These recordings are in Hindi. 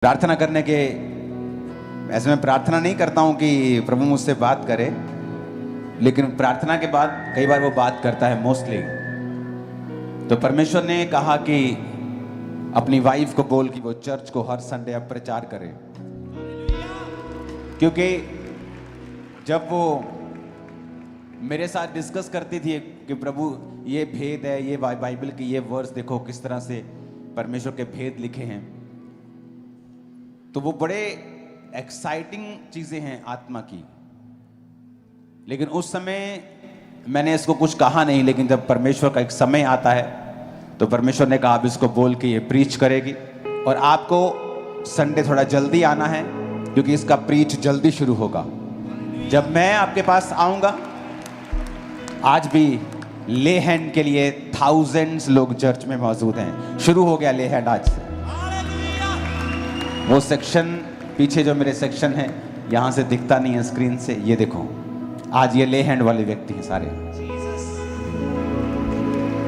प्रार्थना करने के ऐसे मैं प्रार्थना नहीं करता हूं कि प्रभु मुझसे बात करे, लेकिन प्रार्थना के बाद कई बार वो बात करता है मोस्टली। तो परमेश्वर ने कहा कि अपनी वाइफ को बोल कि वो चर्च को हर संडे अब प्रचार करे, क्योंकि जब वो मेरे साथ डिस्कस करती थी कि प्रभु ये भेद है, ये बाइबल की ये वर्स देखो किस तरह से परमेश्वर के भेद लिखे हैं, तो वो बड़े एक्साइटिंग चीजें हैं आत्मा की। लेकिन उस समय मैंने इसको कुछ कहा नहीं, लेकिन जब परमेश्वर का एक समय आता है तो परमेश्वर ने कहा अब इसको बोल के ये प्रीच करेगी, और आपको संडे थोड़ा जल्दी आना है क्योंकि इसका प्रीच जल्दी शुरू होगा। जब मैं आपके पास आऊंगा, आज भी ले हैंड के लिए थाउजेंड्स लोग चर्च में मौजूद हैं, शुरू हो गया ले हैंड आज से। वो सेक्शन पीछे जो मेरे सेक्शन है यहां से दिखता नहीं है स्क्रीन से, ये देखो आज ये ले हैंड वाले व्यक्ति हैं सारे,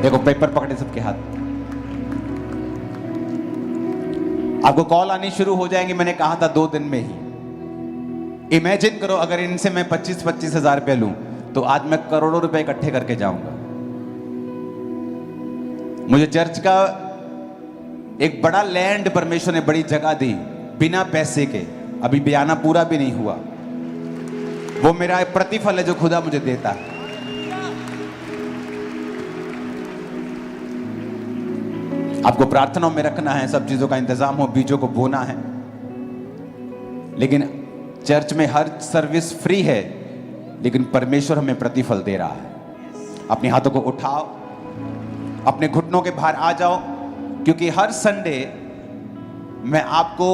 देखो पेपर पकड़े सबके हाथ। आपको कॉल आनी शुरू हो जाएंगी, मैंने कहा था 2 दिन में ही। इमेजिन करो अगर इनसे मैं 25-25 हजार रुपये लूं तो आज मैं करोड़ों रुपए इकट्ठे करके जाऊंगा। मुझे चर्च का एक बड़ा लैंड परमेश्वर ने बड़ी जगह दी बिना पैसे के, अभी बयाना पूरा भी नहीं हुआ। वो मेरा प्रतिफल है जो खुदा मुझे देता है। आपको प्रार्थनाओं में रखना है, सब चीजों का इंतजाम हो, बीजों को बोना है। लेकिन चर्च में हर सर्विस फ्री है, लेकिन परमेश्वर हमें प्रतिफल दे रहा है। अपने हाथों को उठाओ, अपने घुटनों के बाहर आ जाओ, क्योंकि हर संडे मैं आपको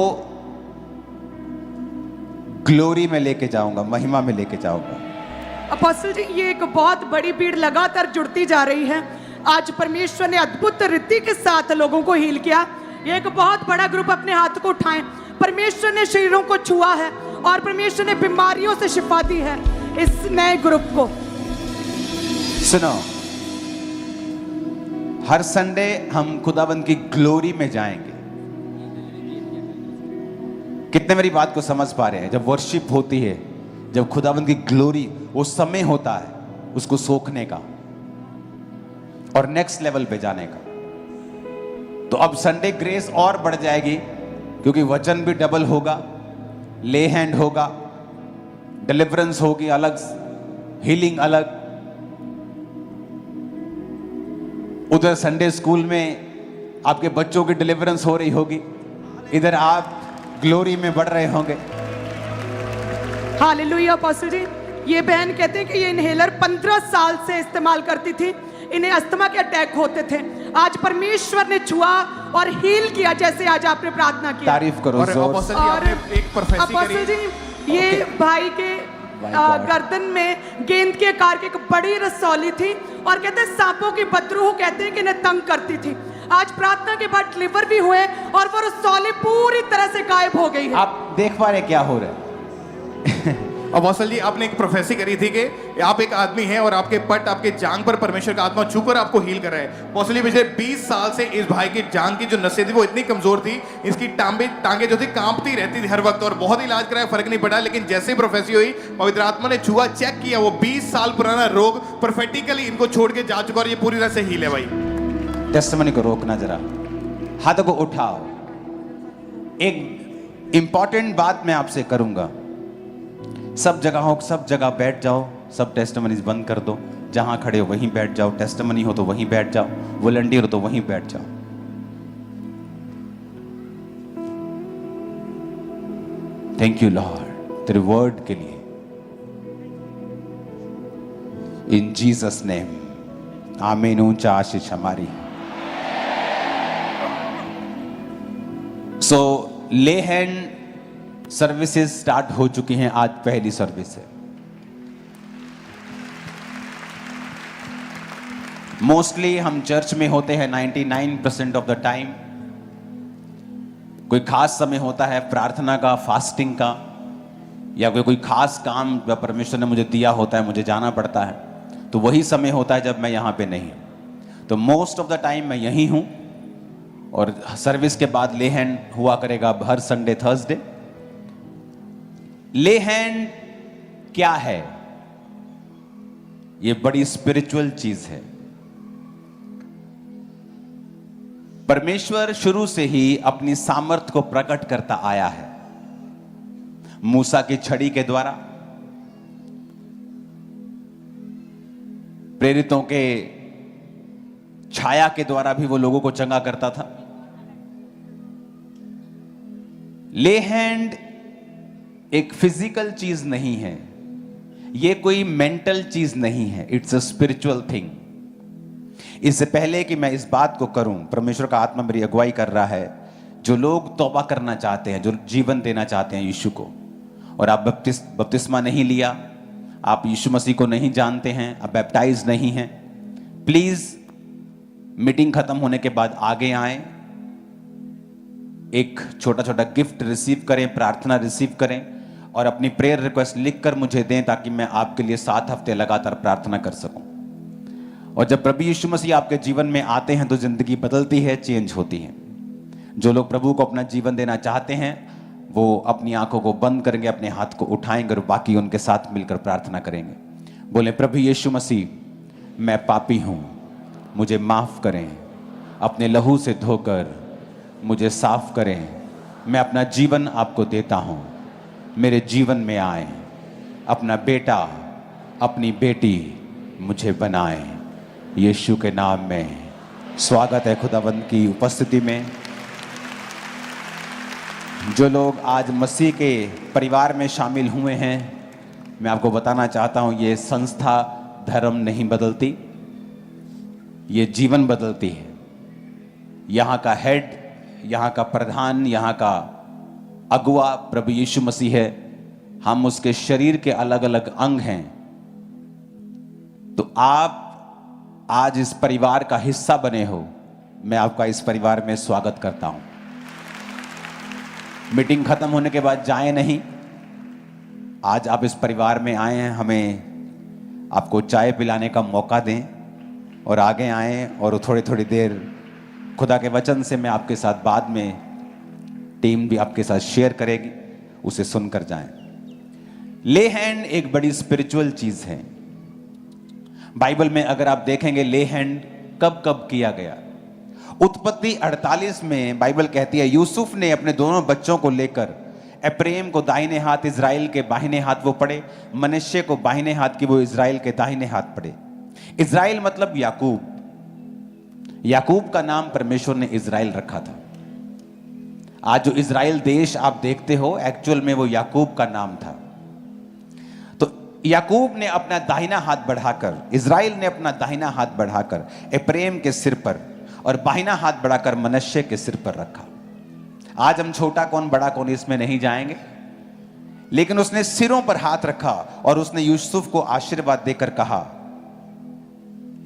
ग्लोरी में लेके जाऊंगा, महिमा में लेके जाऊंगा। अपोस्टल जी, ये एक बहुत बड़ी भीड़ लगातार जुड़ती जा रही है। आज परमेश्वर ने अद्भुत रीति के साथ लोगों को हील किया। ये एक बहुत बड़ा ग्रुप, अपने हाथ को उठाएं। परमेश्वर ने शरीरों को छुआ है और परमेश्वर ने बीमारियों से शिफा दी है इस नए ग्रुप को। सुनो, हर संडे हम खुदाबंद की ग्लोरी में जाएंगे। कितने मेरी बात को समझ पा रहे हैं? जब वर्शिप होती है, जब खुदाबंद की ग्लोरी, वो समय होता है उसको सोखने का और नेक्स्ट लेवल पे जाने का। तो अब संडे ग्रेस और बढ़ जाएगी, क्योंकि वचन भी डबल होगा, ले हैंड होगा, डिलीवरेंस होगी अलग, हीलिंग अलग। उधर संडे स्कूल में आपके बच्चों की डिलीवरेंस हो रही होगी, इधर आप ग्लोरी में बढ़ रहे होंगे। हालेलुया। अपोस्टल जी, ये बहन कहते हैं कि ये इनहेलर 15 साल से इस्तेमाल करती थी, इन्हें अस्थमा के अटैक होते थे। आज परमेश्वर ने छुआ और हील किया, जैसे आज आपने प्रार्थना की। तारीफ करो। और अपोस्टल जी, ये भाई के गर्दन में गेंद के आकार की एक बड़ी रसौली थी, और कहते हैं सांपों की बदरूह कहते हैं कि इन्हें तंग करती थी। आज प्रार्थना के बाद डिलीवर भी हुए और वो रसौली पूरी तरह से गायब हो गई है। आप देख पा रहे क्या हो रहा है? अपोस्टल जी, आपने एक प्रोफेसी करी थी कि आप एक आदमी हैं और आपके पट, आपके जांग पर परमेश्वर का आत्मा छूकर आपको हील कर रहा है। अपोस्टल जी, पिछले 20 साल से इस भाई की जांग की जो नसें थी वो इतनी कमजोर थी, इसकी टांगे जो थी कांपती रहती थी हर वक्त, और बहुत इलाज कराया, फर्क नहीं पड़ा। लेकिन जैसे प्रोफेसी हुई, पवित्र आत्मा ने छुआ, चेक किया, वो 20 साल पुराना रोग परफेक्टिकली इनको छोड़ के जा चुका और ये पूरी तरह से हील है। भाई टेस्टिमनी को रोकना, जरा हाथों को उठाओ। एक इंपॉर्टेंट बात मैं आपसे करूंगा, सब जगह बैठ जाओ, सब टेस्टिमनीज बंद कर दो, जहां खड़े हो वहीं बैठ जाओ, टेस्टिमनी हो तो वहीं बैठ जाओ, वॉलंटियर हो तो वहीं बैठ जाओ। थैंक यू लॉर्ड तेरे वर्ड के लिए, इन जीसस नेम, आमीन। ऊंचा आशीष हमारी। सो ले हैंड सर्विसेज स्टार्ट हो चुकी हैं, आज पहली सर्विस है। मोस्टली हम चर्च में होते हैं 99% ऑफ द टाइम। कोई खास समय होता है प्रार्थना का, फास्टिंग का, या कोई खास काम परमेश्वर ने मुझे दिया होता है, मुझे जाना पड़ता है, तो वही समय होता है जब मैं यहां पे नहीं हूं। तो मोस्ट ऑफ द टाइम मैं यहीं हूं, और सर्विस के बाद ले हैंड हुआ करेगा हर संडे थर्सडे। ले हैंड क्या है? ये बड़ी स्पिरिचुअल चीज है। परमेश्वर शुरू से ही अपनी सामर्थ को प्रकट करता आया है। मूसा की छड़ी के द्वारा, प्रेरितों के छाया के द्वारा भी वो लोगों को चंगा करता था। ले हैंड एक फिजिकल चीज नहीं है, ये कोई मेंटल चीज नहीं है, इट्स अ स्पिरिचुअल थिंग। इससे पहले कि मैं इस बात को करूं, परमेश्वर का आत्मा मेरी अगुवाई कर रहा है। जो लोग तौबा करना चाहते हैं, जो जीवन देना चाहते हैं यीशु को, और आप बपतिस्मा नहीं लिया, आप यीशु मसीह को नहीं जानते हैं, आप बैप्टाइज नहीं हैं, प्लीज मीटिंग खत्म होने के बाद आगे आएं, एक छोटा छोटा गिफ्ट रिसीव करें, प्रार्थना रिसीव करें और अपनी प्रेयर रिक्वेस्ट लिखकर मुझे दें, ताकि मैं आपके लिए 7 हफ्ते लगातार प्रार्थना कर सकूं। और जब प्रभु यीशु मसीह आपके जीवन में आते हैं तो जिंदगी बदलती है, चेंज होती है। जो लोग प्रभु को अपना जीवन देना चाहते हैं वो अपनी आंखों को बंद करेंगे, अपने हाथ को उठाएंगे और बाकी उनके साथ मिलकर प्रार्थना करेंगे। बोले, प्रभु यीशु मसीह, मैं पापी हूं, मुझे माफ करें, अपने लहू से धोकर मुझे साफ करें। मैं अपना जीवन आपको देता हूं, मेरे जीवन में आए, अपना बेटा अपनी बेटी मुझे बनाए। यीशु के नाम में स्वागत है खुदावंद की उपस्थिति में। जो लोग आज मसीह के परिवार में शामिल हुए हैं, मैं आपको बताना चाहता हूं, ये संस्था धर्म नहीं बदलती, ये जीवन बदलती है। यहाँ का हेड, यहाँ का प्रधान, यहाँ का अगुवा प्रभु यीशु मसीह है। हम उसके शरीर के अलग अलग अंग हैं। तो आप आज इस परिवार का हिस्सा बने हो, मैं आपका इस परिवार में स्वागत करता हूं। मीटिंग खत्म होने के बाद जाएं नहीं, आज आप इस परिवार में आए हैं, हमें आपको चाय पिलाने का मौका दें और आगे आएं और थोड़ी थोड़ी देर खुदा के वचन से मैं आपके साथ बाद में टीम भी आपके साथ शेयर करेगी, उसे सुनकर जाएं। ले हैंड एक बड़ी स्पिरिचुअल चीज है। बाइबल में अगर आप देखेंगे ले हैंड कब कब किया गया। उत्पत्ति 48 में बाइबल कहती है, यूसुफ ने अपने दोनों बच्चों को लेकर एप्रेम को दाहिने हाथ, इजराइल के बाहिने हाथ वो पड़े, मनश्शे को बाहिने हाथ की वो इजराइल के दाहिने हाथ पड़े। इजराइल मतलब याकूब। याकूब का नाम परमेश्वर ने इजराइल रखा था। आज जो इजराइल देश आप देखते हो, एक्चुअल में वो याकूब का नाम था। तो याकूब ने अपना दाहिना हाथ बढ़ाकर, इजराइल ने अपना दाहिना हाथ बढ़ाकर एप्रेम के सिर पर और बाहिना हाथ बढ़ाकर मनश्शे के सिर पर रखा। आज हम छोटा कौन बड़ा कौन इसमें नहीं जाएंगे, लेकिन उसने सिरों पर हाथ रखा और उसने यूसुफ को आशीर्वाद देकर कहा,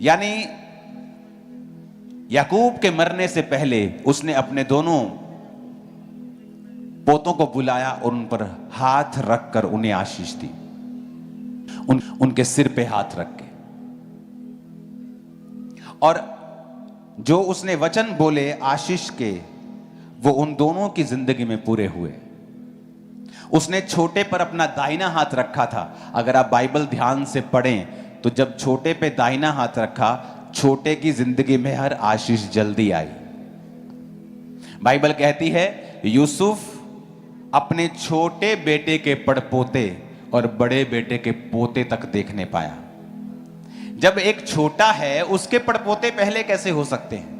यानी याकूब के मरने से पहले उसने अपने दोनों पोतों को बुलाया और उन पर हाथ रखकर उन्हें आशीष दी, उनके सिर पे हाथ रख के। और जो उसने वचन बोले आशीष के, वो उन दोनों की जिंदगी में पूरे हुए। उसने छोटे पर अपना दाहिना हाथ रखा था। अगर आप बाइबल ध्यान से पढ़ें तो जब छोटे पे दाहिना हाथ रखा, छोटे की जिंदगी में हर आशीष जल्दी आई। बाइबल कहती है यूसुफ अपने छोटे बेटे के पड़पोते और बड़े बेटे के पोते तक देखने पाया। जब एक छोटा है, उसके पड़पोते पहले कैसे हो सकते हैं?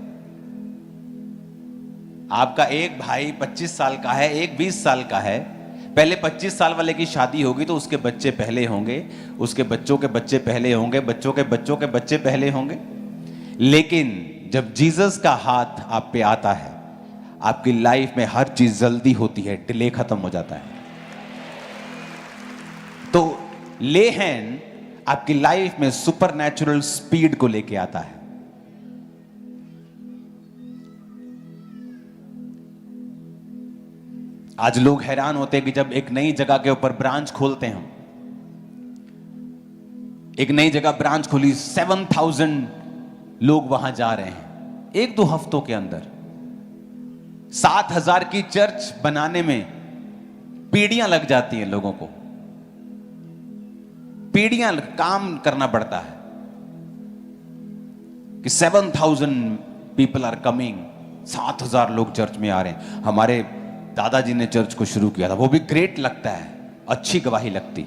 आपका एक भाई 25 साल का है, एक 20 साल का है, पहले 25 साल वाले की शादी होगी तो उसके बच्चे पहले होंगे, उसके बच्चों के बच्चे पहले होंगे, बच्चों के बच्चों के बच्चे पहले होंगे। लेकिन जब जीसस का हाथ आप पे आता है, आपकी लाइफ में हर चीज जल्दी होती है, डिले खत्म हो जाता है। तो ले हैंड आपकी लाइफ में सुपरनैचुरल स्पीड को लेके आता है। आज लोग हैरान होते हैं कि जब एक नई जगह के ऊपर ब्रांच खोलते हैं, एक नई जगह ब्रांच खोली, 7000 लोग वहां जा रहे हैं 1-2 हफ्तों के अंदर। 7,000 की चर्च बनाने में पीढ़ियां लग जाती हैं लोगों को, पीढ़ियां काम करना पड़ता है कि 7,000 पीपल आर कमिंग, 7,000 लोग चर्च में आ रहे हैं। हमारे दादाजी ने चर्च को शुरू किया था, वो भी ग्रेट लगता है, अच्छी गवाही लगती।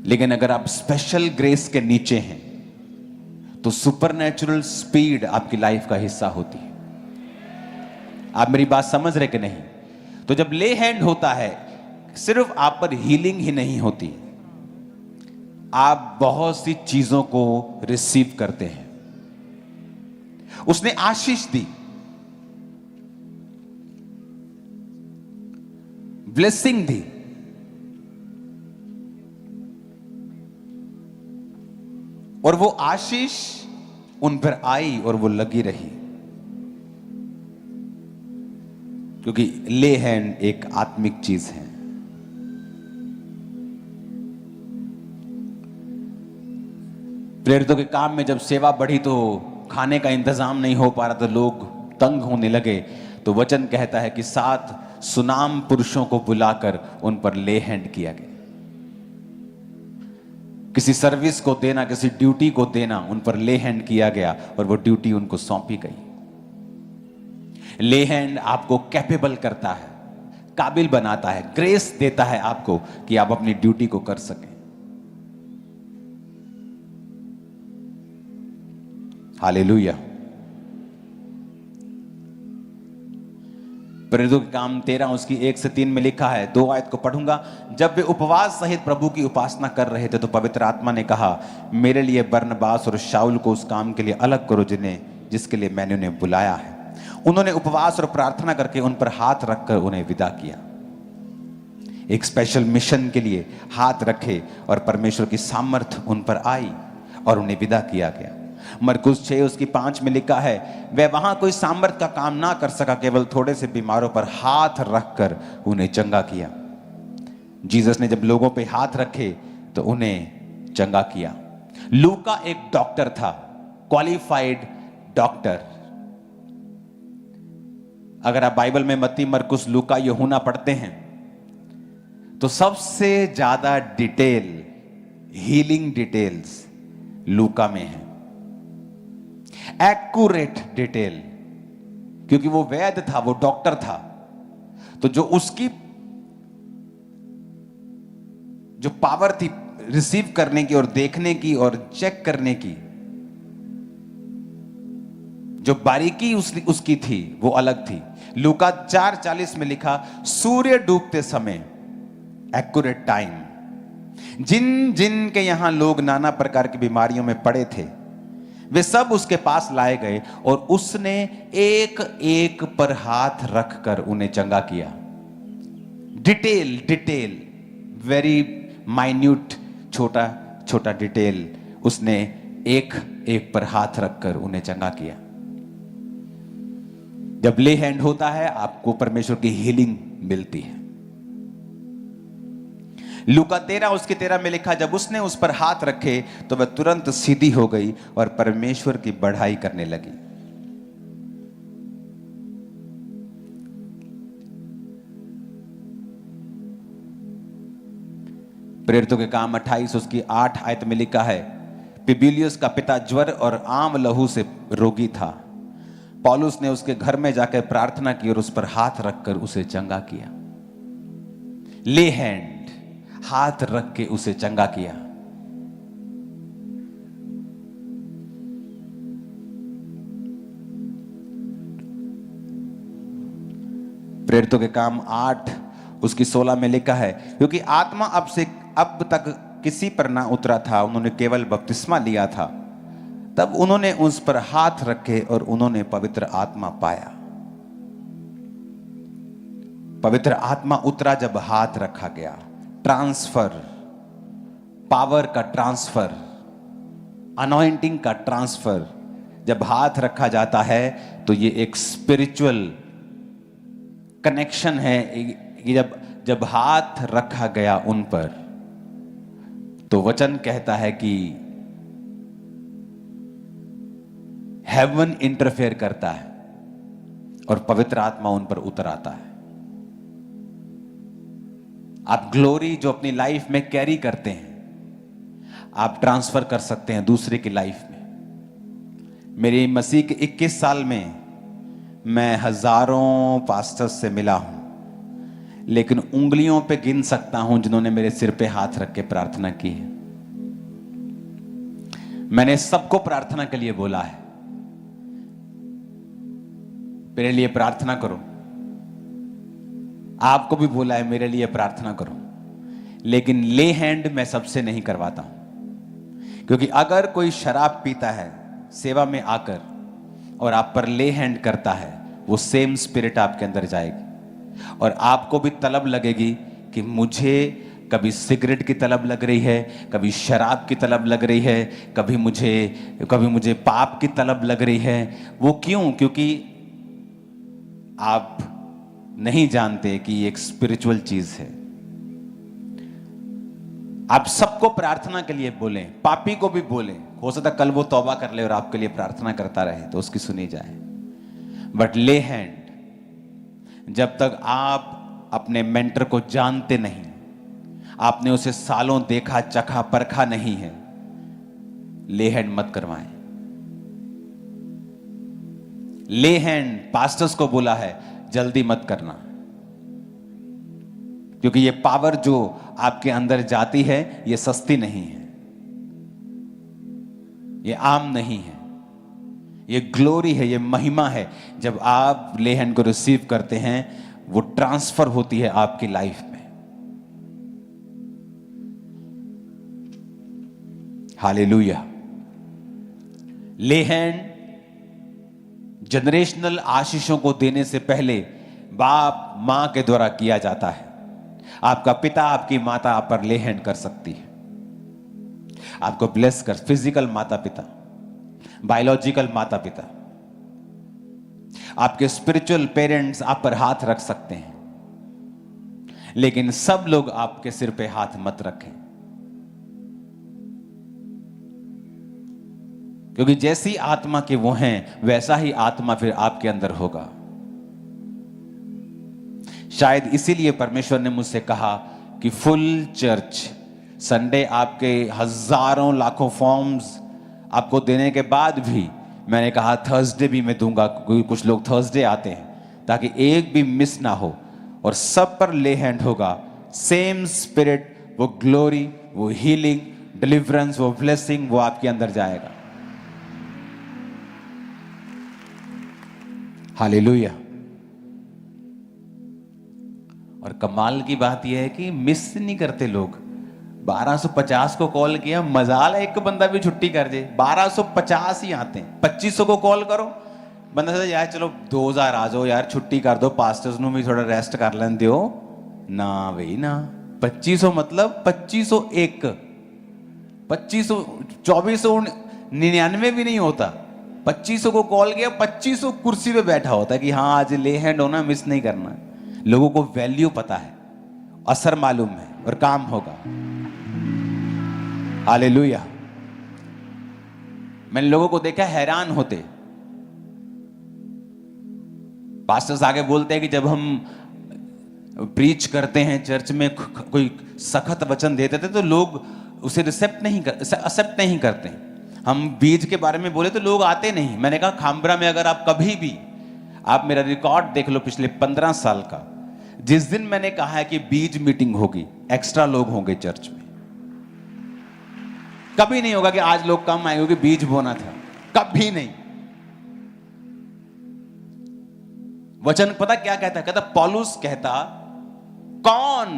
लेकिन अगर आप स्पेशल ग्रेस के नीचे हैं तो सुपरनैचुरल स्पीड आपकी लाइफ का हिस्सा होती है। आप मेरी बात समझ रहे कि नहीं? तो जब ले हैंड होता है, सिर्फ आप पर हीलिंग ही नहीं होती, आप बहुत सी चीजों को रिसीव करते हैं। उसने आशीष दी, ब्लेसिंग दी, और वो आशीष उन पर आई और वो लगी रही, क्योंकि ले हैंड एक आत्मिक चीज है। प्रेरितों के काम में जब सेवा बढ़ी तो खाने का इंतजाम नहीं हो पा रहा, तो लोग तंग होने लगे। तो वचन कहता है कि 7 सुनाम पुरुषों को बुलाकर उन पर ले हैंड किया गया। किसी सर्विस को देना, किसी ड्यूटी को देना, उन पर ले हैंड किया गया और वो ड्यूटी उनको सौंपी गई। ले हैंड आपको कैपेबल करता है, काबिल बनाता है, ग्रेस देता है आपको कि आप अपनी ड्यूटी को कर सकें। हालेलुया। प्रेरितों के काम 13 उसकी 1 से 3 में लिखा है, 2 आयत को पढ़ूंगा। जब वे उपवास सहित प्रभु की उपासना कर रहे थे तो पवित्र आत्मा ने कहा, मेरे लिए बरनबास और शाऊल को उस काम के लिए अलग करो जिसके लिए मैंने उन्हें बुलाया है। उन्होंने उपवास और प्रार्थना करके उन पर हाथ रखकर उन्हें विदा किया। एक स्पेशल मिशन के लिए हाथ रखे और परमेश्वर की सामर्थ उन पर आई और उन्हें विदा किया गया। मरकुस 6 उसकी 5 में लिखा है, वह वहां कोई सामर्थ का काम ना कर सका, केवल थोड़े से बीमारों पर हाथ रखकर उन्हें चंगा किया। जीसस ने जब लोगों पे हाथ रखे तो उन्हें चंगा किया। लूका एक डॉक्टर था, क्वालिफाइड डॉक्टर। अगर आप बाइबल में मत्ती, मरकुस, लूका, यूहन्ना पढ़ते हैं तो सबसे ज्यादा डिटेल, हीलिंग डिटेल्स लूका में है, एक्यूरेट डिटेल, क्योंकि वो वैद्य था, वो डॉक्टर था। तो जो उसकी जो पावर थी रिसीव करने की और देखने की और चेक करने की, जो बारीकी उसकी थी वो अलग थी। लूका 4:40 में लिखा, सूर्य डूबते समय, एक्यूरेट टाइम, जिन जिन के यहां लोग नाना प्रकार की बीमारियों में पड़े थे वे सब उसके पास लाए गए और उसने एक एक पर हाथ रखकर उन्हें चंगा किया। डिटेल डिटेल, वेरी माइन्यूट, छोटा छोटा डिटेल, उसने एक एक पर हाथ रखकर उन्हें चंगा किया। जब ले हैंड होता है आपको परमेश्वर की हीलिंग मिलती है। लूका 13 उसके 13 में लिखा, जब उसने उस पर हाथ रखे तो वह तुरंत सीधी हो गई और परमेश्वर की बढ़ाई करने लगी। प्रेरितों के काम 28 उसकी 8 आयत में लिखा है, पिबिलियस का पिता ज्वर और आम लहू से रोगी था। पौलुस ने उसके घर में जाकर प्रार्थना की और उस पर हाथ रखकर उसे चंगा किया। ले हैंड, हाथ रख के उसे चंगा किया। प्रेरितों के काम 8 उसकी 16 में लिखा है, क्योंकि आत्मा अब तक किसी पर ना उतरा था, उन्होंने केवल बपतिस्मा लिया था, तब उन्होंने उस पर हाथ रखे और उन्होंने पवित्र आत्मा पाया। पवित्र आत्मा उतरा जब हाथ रखा गया। ट्रांसफर, पावर का ट्रांसफर, अनॉइंटिंग का ट्रांसफर जब हाथ रखा जाता है तो ये एक स्पिरिचुअल कनेक्शन है। जब हाथ रखा गया उन पर तो वचन कहता है कि हेवन इंटरफेयर करता है, और पवित्र आत्मा उन पर उतर आता है। आप ग्लोरी जो अपनी लाइफ में कैरी करते हैं, आप ट्रांसफर कर सकते हैं दूसरे की लाइफ में। मेरी मसीह के 21 साल में मैं हजारों पास्टर्स से मिला हूं, लेकिन उंगलियों पे गिन सकता हूं जिन्होंने मेरे सिर पे हाथ रख के प्रार्थना की है। मैंने सबको प्रार्थना के लिए बोला है, मेरे लिए प्रार्थना करो। आपको भी बोला है मेरे लिए प्रार्थना करो, लेकिन ले हैंड मैं सबसे नहीं करवाता हूं, क्योंकि अगर कोई शराब पीता है सेवा में आकर और आप पर ले हैंड करता है, वो सेम स्पिरिट आपके अंदर जाएगी और आपको भी तलब लगेगी कि मुझे कभी सिगरेट की तलब लग रही है, कभी शराब की तलब लग रही है, कभी मुझे पाप की तलब लग रही है। वो क्यों? क्योंकि आप नहीं जानते कि ये एक स्पिरिचुअल चीज है। आप सबको प्रार्थना के लिए बोलें, पापी को भी बोलें। हो सकता कल वो तौबा कर ले और आपके लिए प्रार्थना करता रहे तो उसकी सुनी जाए। बट ले हैंड, जब तक आप अपने मेंटर को जानते नहीं, आपने उसे सालों देखा चखा परखा नहीं है, ले हैंड मत करवाएं। ले हैंड पास्टर्स को बोला है जल्दी मत करना, क्योंकि ये पावर जो आपके अंदर जाती है ये सस्ती नहीं है, ये आम नहीं है, ये ग्लोरी है, ये महिमा है। जब आप ले हैंड को रिसीव करते हैं वो ट्रांसफर होती है आपकी लाइफ में। हालेलुया। ले हैंड जनरेशनल आशीषों को देने से पहले बाप मां के द्वारा किया जाता है। आपका पिता आपकी माता आप पर ले हैंड कर सकती है, आपको ब्लेस कर, फिजिकल माता पिता, बायोलॉजिकल माता पिता, आपके स्पिरिचुअल पेरेंट्स आप पर हाथ रख सकते हैं, लेकिन सब लोग आपके सिर पे हाथ मत रखें, क्योंकि जैसी आत्मा के वो हैं वैसा ही आत्मा फिर आपके अंदर होगा। शायद इसीलिए परमेश्वर ने मुझसे कहा कि फुल चर्च संडे आपके हजारों लाखों फॉर्म्स आपको देने के बाद भी मैंने कहा थर्सडे भी मैं दूंगा, क्योंकि कुछ लोग थर्सडे आते हैं, ताकि एक भी मिस ना हो और सब पर ले हैंड होगा। सेम स्पिरिट, वो ग्लोरी, वो हीलिंग, डिलीवरेंस, वो ब्लेसिंग, वो आपके अंदर जाएगा। हालेलुया। और कमाल की बात यह है कि मिस नहीं करते लोग। 1250 को कॉल किया, मजाल है एक बंदा भी छुट्टी कर दे, 1250 ही आते हैं। 2500 को कॉल करो, बंदा सोचता यार चलो 2000 आ जाओ यार, छुट्टी कर दो, पास्टर्स नु भी थोड़ा रेस्ट कर लें दियो ना भाई ना। 2500 मतलब 2501, 2500 2499 भी नहीं होता। 2500 को कॉल किया, 2500 कुर्सी पे बैठा होता है कि हाँ आज ले हैंड होना, मिस नहीं करना। लोगों को वैल्यू पता है, असर मालूम है और काम होगा। हालेलुया। मैंने लोगों को देखा हैरान होते। पास्टर्स आगे बोलते हैं कि जब हम प्रीच करते हैं चर्च में, कोई सख्त वचन देते थे तो लोग उसे एक्सेप्ट नहीं करते। हम बीज के बारे में बोले तो लोग आते नहीं। मैंने कहा खामबरा में अगर आप कभी भी, आप मेरा रिकॉर्ड देख लो पिछले 15 साल का, जिस दिन मैंने कहा है कि बीज मीटिंग होगी, एक्स्ट्रा लोग होंगे चर्च में। कभी नहीं होगा कि आज लोग कम आए क्योंकि बीज बोना था, कभी नहीं। वचन पता क्या कहता है? कहता पौलुस कहता, कौन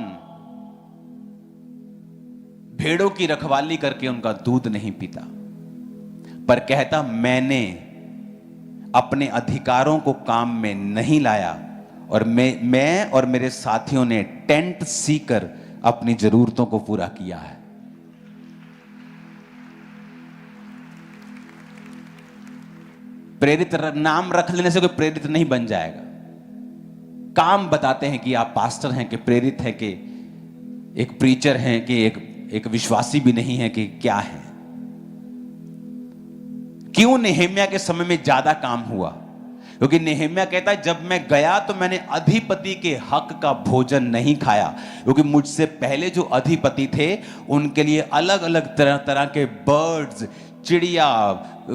भेड़ों की रखवाली करके उनका दूध नहीं पीता, पर कहता मैंने अपने अधिकारों को काम में नहीं लाया और मैं और मेरे साथियों ने टेंट सीकर अपनी जरूरतों को पूरा किया है। प्रेरित नाम रख लेने से कोई प्रेरित नहीं बन जाएगा। काम बताते हैं कि आप पास्टर हैं, कि प्रेरित हैं, कि एक प्रीचर हैं, कि एक विश्वासी भी नहीं है, कि क्या है। क्यों नेहेमिया के समय में ज्यादा काम हुआ? क्योंकि नेहम्याह कहता है जब मैं गया तो मैंने अधिपति के हक का भोजन नहीं खाया, क्योंकि मुझसे पहले जो अधिपति थे उनके लिए अलग अलग तरह तरह के बर्ड्स, चिड़िया,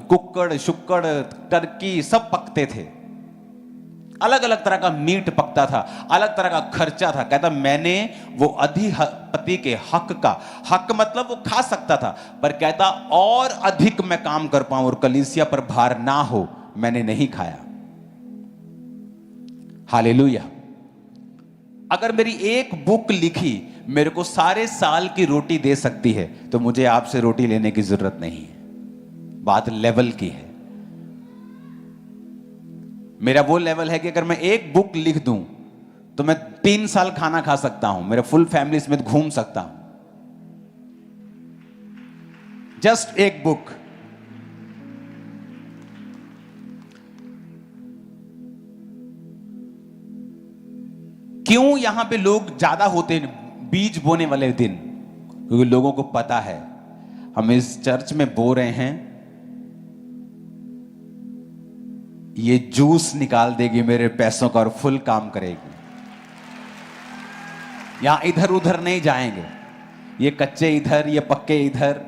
कुक्कड़ शुक्कड़, टर्की सब पकते थे, अलग अलग तरह का मीट पकता था, अलग तरह का खर्चा था। कहता मैंने वो अधिपति के हक का, हक मतलब वो खा सकता था, पर कहता और अधिक मैं काम कर पाऊं और कलीसिया पर भार ना हो, मैंने नहीं खाया। हालेलुया। अगर मेरी एक बुक लिखी मेरे को सारे साल की रोटी दे सकती है तो मुझे आपसे रोटी लेने की जरूरत नहीं है। बात लेवल की है। मेरा वो लेवल है कि अगर मैं एक बुक लिख दूं तो मैं 3 साल खाना खा सकता हूं, मेरे फुल फैमिली समेत घूम सकता हूं। जस्ट एक बुक। क्यों यहां पे लोग ज्यादा होते हैं बीज बोने वाले दिन? क्योंकि लोगों को पता है हम इस चर्च में बो रहे हैं, ये जूस निकाल देगी मेरे पैसों का और फुल काम करेगी। यहां इधर उधर नहीं जाएंगे, ये कच्चे इधर, ये पक्के इधर,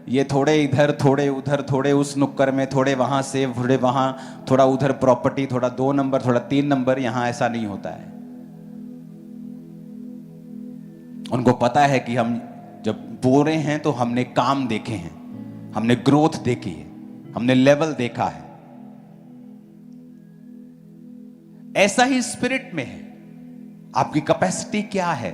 ये थोड़े इधर, थोड़े उधर, थोड़े उस नुक्कर में, थोड़े वहां से, थोड़े वहां, थोड़ा उधर प्रॉपर्टी, थोड़ा 2 नंबर, थोड़ा 3 नंबर। यहां ऐसा नहीं होता है। उनको पता है कि हम जब बो रहे हैं तो हमने काम देखे हैं, हमने ग्रोथ देखी है, हमने लेवल देखा है। ऐसा ही स्पिरिट में है। आपकी कैपेसिटी क्या है?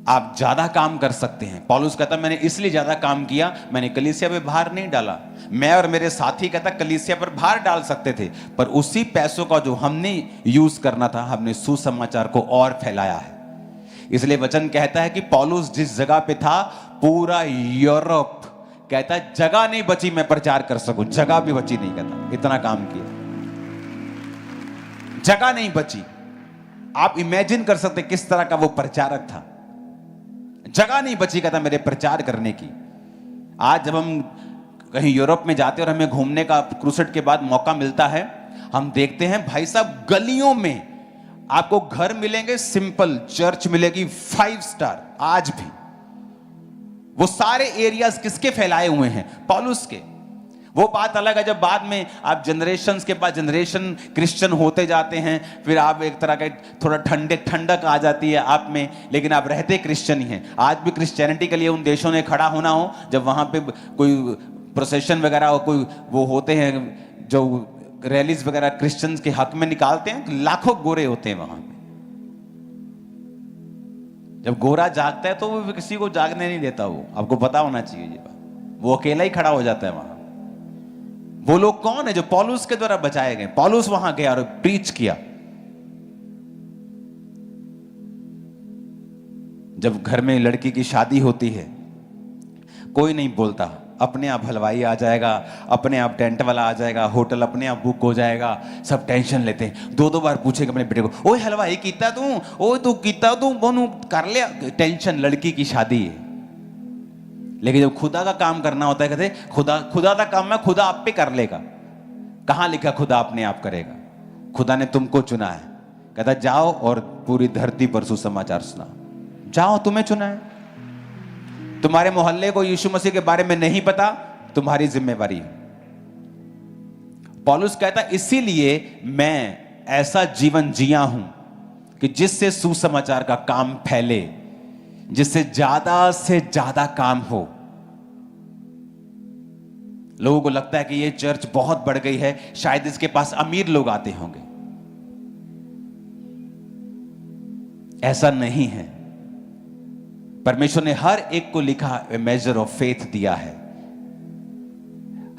आप ज्यादा काम कर सकते हैं। पौलुस कहता मैंने इसलिए ज्यादा काम किया, मैंने कलीसिया पे भार नहीं डाला। मैं और मेरे साथी कहता कलीसिया पर भार डाल सकते थे, पर उसी पैसों का जो हमने यूज करना था, हमने सुसमाचार को और फैलाया है। इसलिए वचन कहता है कि पौलुस जिस जगह पे था, पूरा यूरोप कहता है जगह नहीं बची मैं प्रचार कर सकूं, जगह भी बची नहीं। कहता इतना काम किया, जगह नहीं बची। आप इमेजिन कर सकते किस तरह का वो प्रचारक था। जगह नहीं बची कहता मेरे प्रचार करने की। आज जब हम कहीं यूरोप में जाते हैं और हमें घूमने का क्रूसेड के बाद मौका मिलता है, हम देखते हैं भाई साहब गलियों में आपको घर मिलेंगे सिंपल, चर्च मिलेगी 5 स्टार। आज भी वो सारे एरियाज किसके फैलाए हुए हैं? पौलुस के। वो बात अलग है जब बाद में आप जनरेशन के बाद जनरेशन क्रिश्चियन होते जाते हैं, फिर आप एक तरह का थोड़ा ठंडक आ जाती है आप में, लेकिन आप रहते क्रिश्चियन ही हैं। आज भी क्रिश्चियनिटी के लिए उन देशों ने खड़ा होना हो जब वहां पे कोई प्रोसेशन वगैरह हो, कोई वो होते हैं जो रैलीज वगैरह क्रिश्चियंस के हक में निकालते हैं, लाखों गोरे होते हैं वहां पे। जब गोरा जागता है तो वो किसी को जागने नहीं देता। वो आपको पता होना चाहिए ये बात। वो अकेला ही खड़ा हो जाता है वहां। वो लोग कौन है? जो पौलुस के द्वारा बचाए गए। पौलुस वहां गया और प्रीच किया। जब घर में लड़की की शादी होती है, कोई नहीं बोलता, अपने आप हलवाई आ जाएगा, अपने आप टेंट वाला आ जाएगा, होटल अपने आप बुक हो जाएगा। सब टेंशन लेते हैं, 2-2 बार पूछेगा अपने बेटे को, ओए हलवाई कीता तू, ओए तू कीता तू, बोनू कर लिया। टेंशन, लड़की की शादी है। लेकिन जब खुदा का काम करना होता है कहते खुदा का काम है, खुदा आप पे कर लेगा। कहां लिखा खुदा अपने आप करेगा? खुदा ने तुमको चुना है। कहता जाओ और पूरी धरती पर सुसमाचार सुनाओ। जाओ, तुम्हें चुना है। तुम्हारे मोहल्ले को यीशु मसीह के बारे में नहीं पता, तुम्हारी जिम्मेवारी है। पौलुस कहता इसीलिए मैं ऐसा जीवन जिया हूं कि जिससे सुसमाचार का काम फैले, जिससे ज्यादा से ज्यादा काम हो। लोगों को लगता है कि ये चर्च बहुत बढ़ गई है, शायद इसके पास अमीर लोग आते होंगे। ऐसा नहीं है। परमेश्वर ने हर एक को लिखा मेजर ऑफ फेथ दिया है।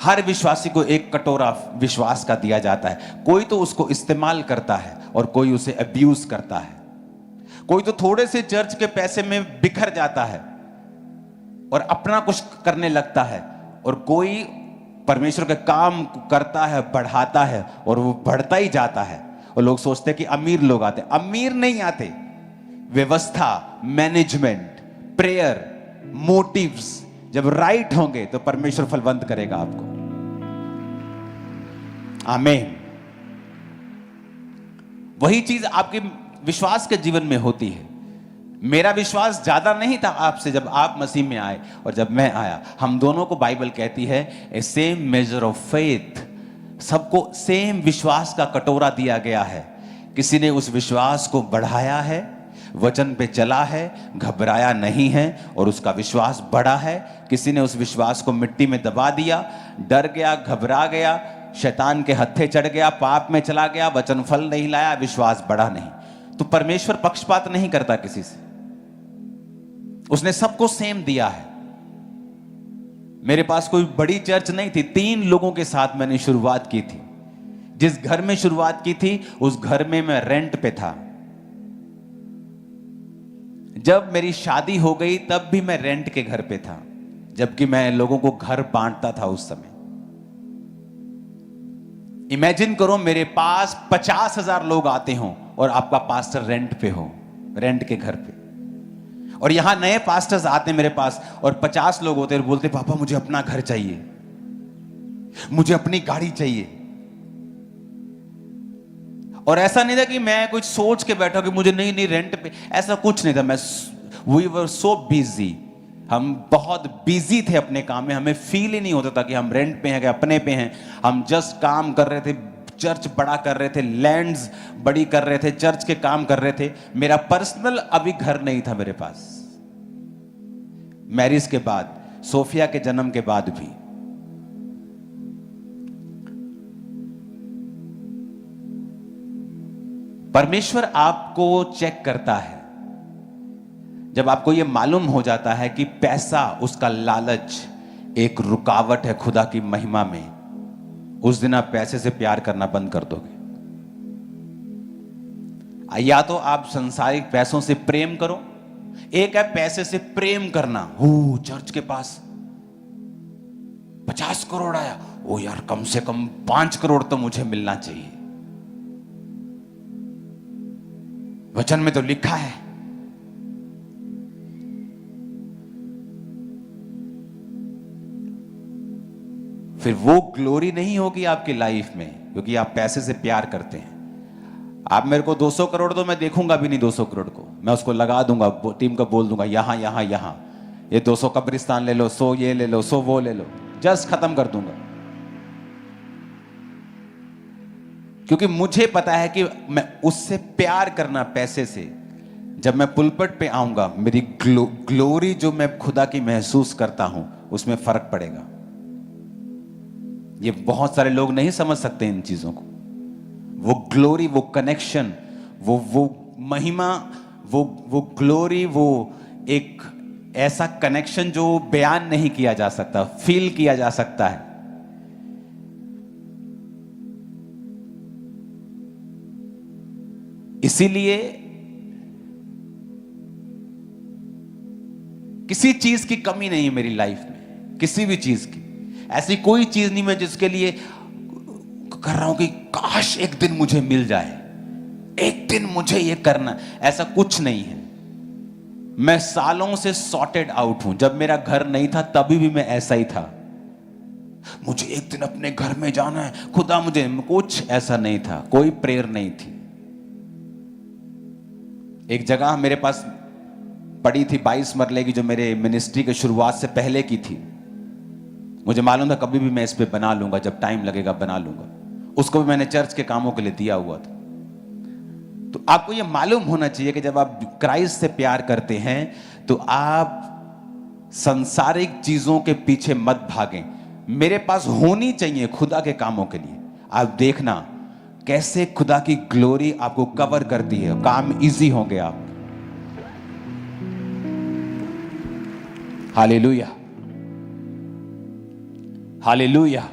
हर विश्वासी को एक कटोरा विश्वास का दिया जाता है। कोई तो उसको इस्तेमाल करता है और कोई उसे अब्यूज करता है। कोई तो थोड़े से चर्च के पैसे में बिखर जाता है और अपना कुछ करने लगता है, और कोई परमेश्वर के काम करता है, बढ़ाता है, और वो बढ़ता ही जाता है। और लोग सोचते हैं कि अमीर लोग आते। अमीर नहीं आते। व्यवस्था, मैनेजमेंट, प्रेयर, मोटिव्स जब राइट होंगे तो परमेश्वर फलवंत करेगा आपको। आमीन। वही चीज आपके विश्वास के जीवन में होती है। मेरा विश्वास ज्यादा नहीं था आपसे जब आप मसीह में आए और जब मैं आया। हम दोनों को बाइबल कहती है ए सेम मेजर ऑफ फेथ, सबको सेम विश्वास का कटोरा दिया गया है। किसी ने उस विश्वास को बढ़ाया है, वचन पे चला है, घबराया नहीं है और उसका विश्वास बढ़ा है। किसी ने उस विश्वास को मिट्टी में दबा दिया, डर गया, घबरा गया, शैतान के हत्थे चढ़ गया, पाप में चला गया, वचन फल नहीं लाया, विश्वास बढ़ा नहीं। तो परमेश्वर पक्षपात नहीं करता किसी से, उसने सबको सेम दिया है। मेरे पास कोई बड़ी चर्च नहीं थी, 3 लोगों के साथ मैंने शुरुआत की थी। जिस घर में शुरुआत की थी उस घर में मैं रेंट पे था। जब मेरी शादी हो गई तब भी मैं रेंट के घर पे था, जबकि मैं लोगों को घर बांटता था उस समय। इमेजिन करो मेरे पास 50,000 लोग आते हों और आपका पास्टर रेंट पे हो, रेंट के घर पे। और यहां नए पास्टर्स आते मेरे पास और 50 लोग होते और बोलते पापा मुझे अपना घर चाहिए, मुझे अपनी गाड़ी चाहिए। और ऐसा नहीं था कि मैं कुछ सोच के बैठा कि मुझे नहीं रेंट पे, ऐसा कुछ नहीं था। वी वर सो बिजी, हम बहुत बिजी थे अपने काम में। हमें फील ही नहीं होता था कि हम रेंट पे हैं कि अपने पे हैं। हम जस्ट काम कर रहे थे, चर्च बड़ा कर रहे थे, लैंड्स बड़ी कर रहे थे, चर्च के काम कर रहे थे। मेरा पर्सनल अभी घर नहीं था मेरे पास। मैरिज के बाद, सोफिया के जन्म के बाद भी। परमेश्वर आपको चेक करता है जब आपको यह मालूम हो जाता है कि पैसा, उसका लालच एक रुकावट है खुदा की महिमा में। उस दिन आप पैसे से प्यार करना बंद कर दोगे। या तो आप संसारिक पैसों से प्रेम करो, एक है पैसे से प्रेम करना। हो चर्च के पास 50 करोड़ आया, ओ यार कम से कम 5 करोड़ तो मुझे मिलना चाहिए, वचन में तो लिखा है। फिर वो ग्लोरी नहीं होगी आपकी लाइफ में, क्योंकि आप पैसे से प्यार करते हैं। आप मेरे को 200 करोड़ दो, मैं देखूंगा भी नहीं 200 करोड़ को, मैं उसको लगा दूंगा, टीम को बोल दूंगा यहां यहां यहां, ये 200 कब्रिस्तान ले लो, 100 ये ले लो, 100 वो ले लो, जस्ट खत्म कर दूंगा। क्योंकि मुझे पता है कि मैं उससे प्यार करना, पैसे से, जब मैं पुलपट पे आऊंगा मेरी ग्लोरी जो मैं खुदा की महसूस करता हूं उसमें फर्क पड़ेगा। ये बहुत सारे लोग नहीं समझ सकते इन चीजों को। वो ग्लोरी, वो कनेक्शन, वो महिमा, वो ग्लोरी, वो एक ऐसा कनेक्शन जो बयान नहीं किया जा सकता, फील किया जा सकता है। इसीलिए किसी चीज की कमी नहीं है मेरी लाइफ में, किसी भी चीज की। ऐसी कोई चीज नहीं मैं जिसके लिए कर रहा हूं कि काश एक दिन मुझे मिल जाए, एक दिन मुझे ये करना, ऐसा कुछ नहीं है। मैं सालों से सॉर्टेड आउट हूं। जब मेरा घर नहीं था तभी भी मैं ऐसा ही था। मुझे एक दिन अपने घर में जाना है, खुदा मुझे, कुछ ऐसा नहीं था, कोई प्रेयर नहीं थी। एक जगह मेरे पास पड़ी थी 22 मरले की, जो मेरे मिनिस्ट्री की शुरुआत से पहले की थी। मुझे मालूम था कभी भी मैं इस पे बना लूंगा, जब टाइम लगेगा बना लूंगा। उसको भी मैंने चर्च के कामों के लिए दिया हुआ था। तो आपको यह मालूम होना चाहिए कि जब आप क्राइस्ट से प्यार करते हैं तो आप सांसारिक चीजों के पीछे मत भागें। मेरे पास होनी चाहिए खुदा के कामों के लिए। आप देखना कैसे खुदा की ग्लोरी आपको कवर करती है, काम इजी होंगे आप। Hallelujah, hallelujah.